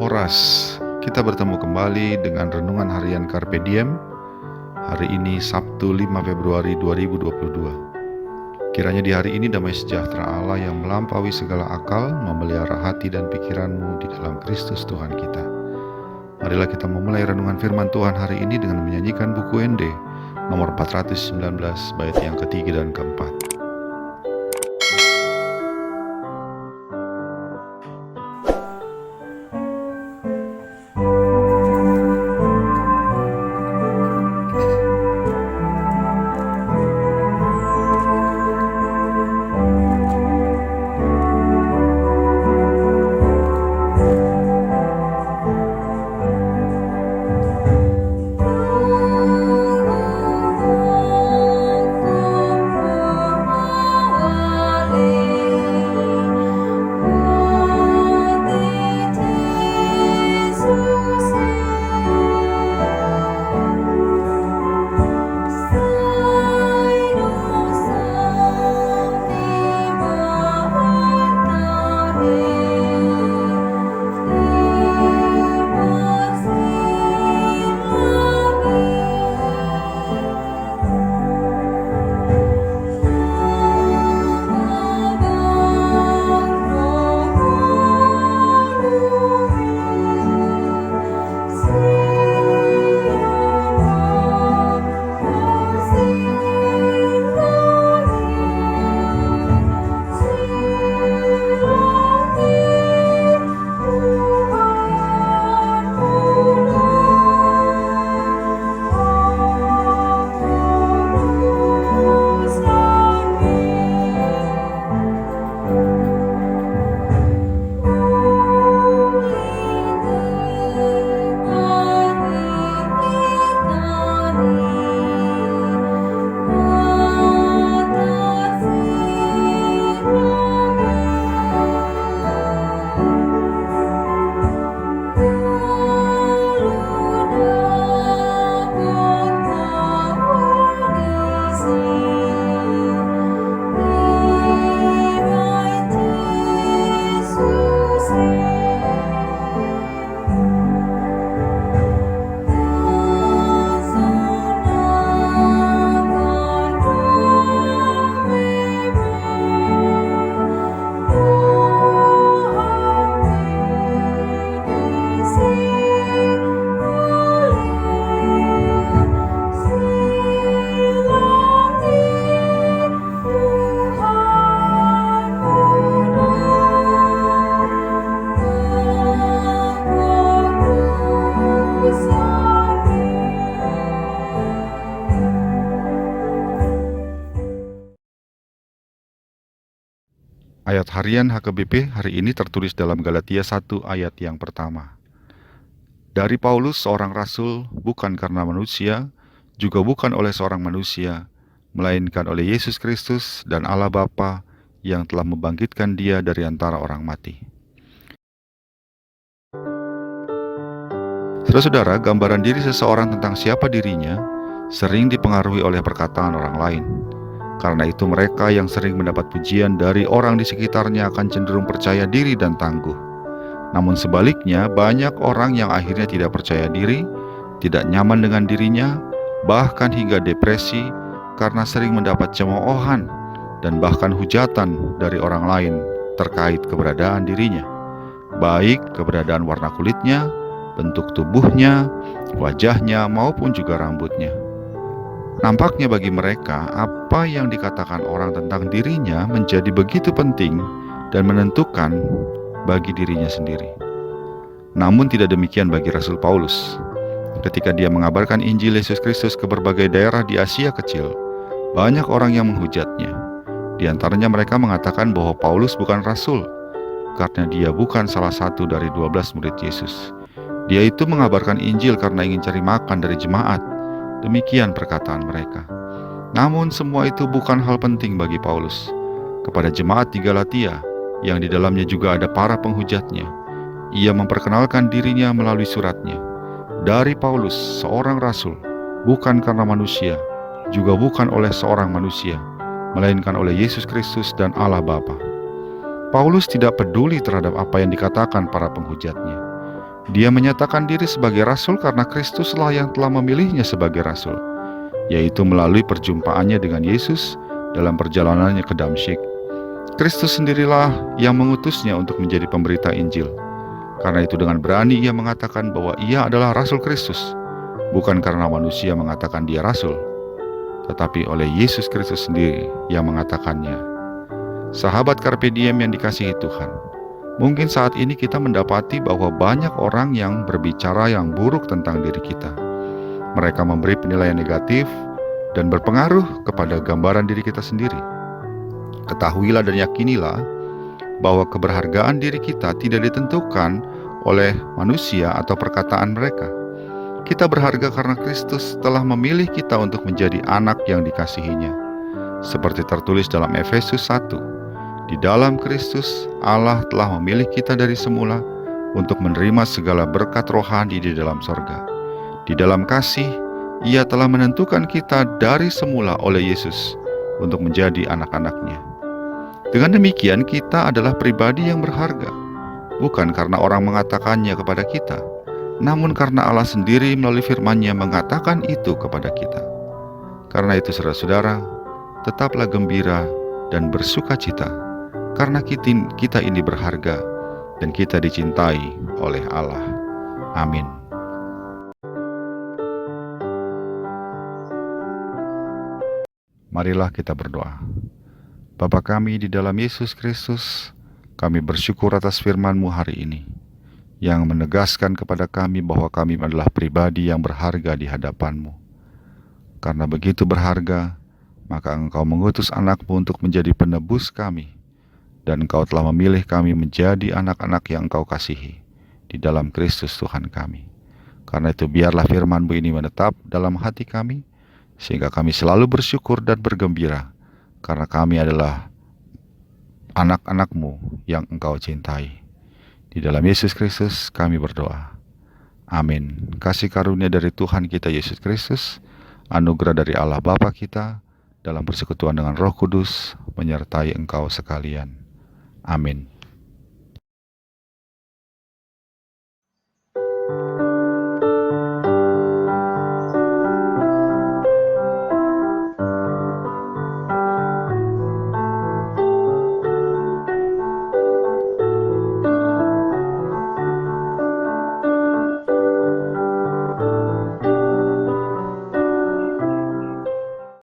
Horas, kita bertemu kembali dengan Renungan Harian Carpe Diem. Hari ini Sabtu 5 Februari 2022. Kiranya di hari ini damai sejahtera Allah yang melampaui segala akal memelihara hati dan pikiranmu di dalam Kristus Tuhan kita. Marilah kita memulai renungan firman Tuhan hari ini dengan menyanyikan buku ND nomor 419 bait yang ketiga dan keempat. Ayat harian HKBP hari ini tertulis dalam Galatia 1 ayat yang pertama. Dari Paulus, seorang rasul, bukan karena manusia, juga bukan oleh seorang manusia, melainkan oleh Yesus Kristus dan Allah Bapa yang telah membangkitkan dia dari antara orang mati. Saudara-saudara, gambaran diri seseorang tentang siapa dirinya sering dipengaruhi oleh perkataan orang lain. Karena itu mereka yang sering mendapat pujian dari orang di sekitarnya akan cenderung percaya diri dan tangguh. Namun sebaliknya, banyak orang yang akhirnya tidak percaya diri, tidak nyaman dengan dirinya, bahkan hingga depresi karena sering mendapat cemoohan dan bahkan hujatan dari orang lain terkait keberadaan dirinya, baik keberadaan warna kulitnya, bentuk tubuhnya, wajahnya, maupun juga rambutnya. Nampaknya bagi mereka, apa yang dikatakan orang tentang dirinya menjadi begitu penting dan menentukan bagi dirinya sendiri. Namun tidak demikian bagi Rasul Paulus. Ketika dia mengabarkan Injil Yesus Kristus ke berbagai daerah di Asia Kecil, banyak orang yang menghujatnya. Di antaranya mereka mengatakan bahwa Paulus bukan rasul, karena dia bukan salah satu dari 12 murid Yesus. Dia itu mengabarkan Injil karena ingin cari makan dari jemaat. Demikian perkataan mereka. Namun semua itu bukan hal penting bagi Paulus. Kepada jemaat di Galatia, yang di dalamnya juga ada para penghujatnya, ia memperkenalkan dirinya melalui suratnya. Dari Paulus, seorang rasul, bukan karena manusia, juga bukan oleh seorang manusia, melainkan oleh Yesus Kristus dan Allah Bapa. Paulus tidak peduli terhadap apa yang dikatakan para penghujatnya. Dia menyatakan diri sebagai rasul karena Kristuslah yang telah memilihnya sebagai rasul, yaitu melalui perjumpaannya dengan Yesus dalam perjalanannya ke Damsyik. Kristus sendirilah yang mengutusnya untuk menjadi pemberita Injil. Karena itu dengan berani ia mengatakan bahwa ia adalah rasul Kristus, bukan karena manusia mengatakan dia rasul, tetapi oleh Yesus Kristus sendiri yang mengatakannya. Sahabat Carpe Diem yang dikasihi Tuhan, mungkin saat ini kita mendapati bahwa banyak orang yang berbicara yang buruk tentang diri kita. Mereka memberi penilaian negatif dan berpengaruh kepada gambaran diri kita sendiri. Ketahuilah dan yakinilah bahwa keberhargaan diri kita tidak ditentukan oleh manusia atau perkataan mereka. Kita berharga karena Kristus telah memilih kita untuk menjadi anak yang dikasihinya. Seperti tertulis dalam Efesus 1, di dalam Kristus Allah telah memilih kita dari semula untuk menerima segala berkat rohani di dalam sorga. Di dalam kasih, Ia telah menentukan kita dari semula oleh Yesus untuk menjadi anak-anak-Nya. Dengan demikian, kita adalah pribadi yang berharga, bukan karena orang mengatakannya kepada kita, namun karena Allah sendiri melalui firman-Nya mengatakan itu kepada kita. Karena itu saudara-saudara, tetaplah gembira dan bersukacita, karena kita ini berharga dan kita dicintai oleh Allah. Amin. Marilah kita berdoa. Bapa kami di dalam Yesus Kristus, kami bersyukur atas firman-Mu hari ini, yang menegaskan kepada kami bahwa kami adalah pribadi yang berharga di hadapan-Mu. Karena begitu berharga, maka Engkau mengutus anak-Mu untuk menjadi penebus kami, dan Engkau telah memilih kami menjadi anak-anak yang Engkau kasihi di dalam Kristus Tuhan kami. Karena itu biarlah firman-Mu ini menetap dalam hati kami, sehingga kami selalu bersyukur dan bergembira, karena kami adalah anak-anak-Mu yang Engkau cintai. Di dalam Yesus Kristus kami berdoa. Amin. Kasih karunia dari Tuhan kita Yesus Kristus, anugerah dari Allah Bapa kita, dalam persekutuan dengan Roh Kudus, menyertai engkau sekalian. Amin.